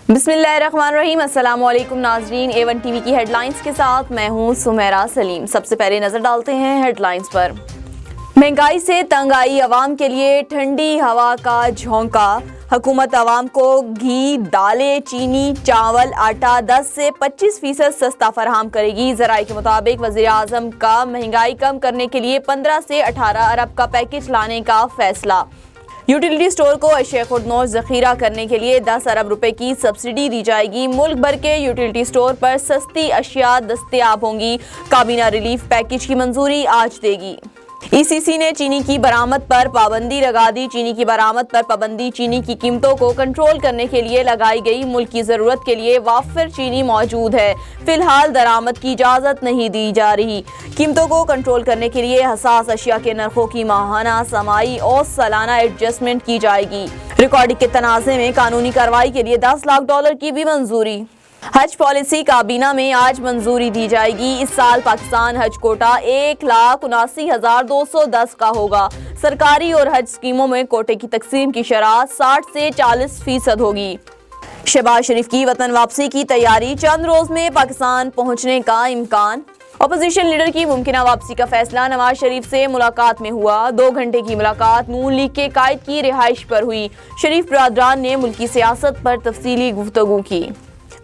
बिस्मिल्लाहिर्रहमानिर्रहीम। अस्सलाम वालेकुम नाजरीन, A1 टीवी की हेडलाइंस के साथ मैं हूं सुमेरा सलीम। सबसे पहले नजर डालते हैं हेडलाइंस पर। महंगाई से तंग आई अवाम के लिए ठंडी हवा का झोंका। हुकूमत अवाम को घी, दालें, चीनी, चावल, आटा 10 से 25% सस्ता फराहम करेगी। ज़राए के मुताबिक वज़ीर आज़म का महंगाई कम करने के लिए 15 से 18 अरब का पैकेज लाने का फैसला। यूटिलिटी स्टोर को अशिया खुर्दनोश ज़ख़ीरा करने के लिए 10 अरब रुपए की सब्सिडी दी जाएगी। मुल्क भर के यूटिलिटी स्टोर पर सस्ती अशिया दस्तयाब होंगी। काबीना रिलीफ पैकेज की मंजूरी आज देगी। ECC ने चीनी की बरामद पर पाबंदी लगा दी। चीनी की बरामद पर पाबंदी चीनी की कीमतों को कंट्रोल करने के लिए लगाई गई। मुल्क की ज़रूरत के लिए वाफिर चीनी मौजूद है। फिलहाल दरामद की इजाज़त नहीं दी जा रही। कीमतों को कंट्रोल करने के लिए हसास अशिया के नरखों की माहाना, समाई और सालाना एडजस्टमेंट की जाएगी। रिकॉर्डिंग के तनाज़े में कानूनी कार्रवाई के लिए $10 लाख की भी मंजूरी। हज पॉलिसी काबीना में आज मंजूरी दी जाएगी। इस साल पाकिस्तान हज कोटा 1,79,210 का होगा। सरकारी और हज स्कीमों में कोटे की तकसीम की शरह 60 से 40% होगी। शहबाज शरीफ की वतन वापसी की तैयारी, चंद रोज में पाकिस्तान पहुंचने का इम्कान। अपोजिशन लीडर की मुमकिना वापसी का फैसला नवाज शरीफ से मुलाकात में हुआ। 2 घंटे की मुलाकात नून लीग के कायद की रिहाइश पर हुई। शरीफ बरादरान ने मुल्की सियासत पर तफसीली गुफ्तगू की।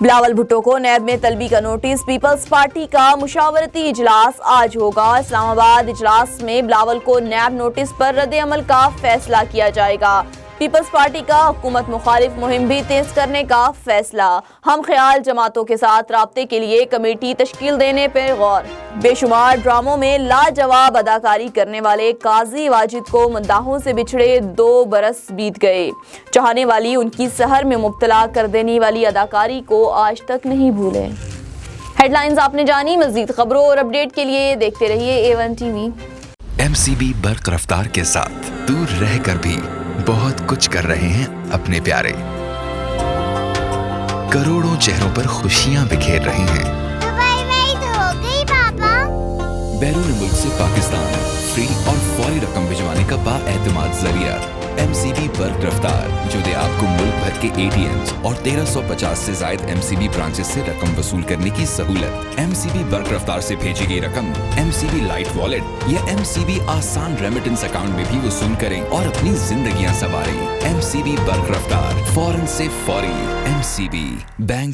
बिलावल भुट्टो को नैब में तलबी का नोटिस। पीपल्स पार्टी का मुशावरती इजलास आज होगा। इस्लामाबाद इजलास में बिलावल को नैब नोटिस पर रद्द अमल का फैसला किया जाएगा। पीपल्स पार्टी का हुकूमत मुखालिफ मुहिम भी तेज करने का फैसला। हम ख्याल जमातों के साथ राब्ते के लिए कमेटी तश्कील देने पर गौर। बेशुमार ड्रामों में लाजवाब अदाकारी करने वाले काजी वाजिद को मद्दाहों से बिछड़े 2 बरस बीत गए। चाहने वाली उनकी सहर में मुब्तला कर देने वाली अदाकारी को आज तक नहीं भूले। हेडलाइंस आपने जानी। मजीद खबरों और अपडेट के लिए देखते रहिए A1 टीवी। MCB बर्क रफ्तार के साथ दूर रहकर भी बहुत कुछ कर रहे हैं अपने प्यारे। करोड़ों चेहरों पर खुशियां बिखेर रही हैं। दुबई में ही तो हो गई पापा। बैरून मुल्क से पाकिस्तान फ्री और फौरी रकम भिजवाने का बाएतमाद जरिया MCB बर्क रफ्तार, जो दे आपको मुल्क भर के ATMs और 1350 से जायद MCB ब्रांचेस से रकम वसूल करने की सहूलत। MCB बर्क रफ्तार से भेजी गई रकम MCB लाइट वॉलेट या MCB आसान रेमिटेंस अकाउंट में भी वसूल करें और अपनी जिंदगियां संवारें। MCB बर्क रफ्तार, फौरन से फौरी। MCB bank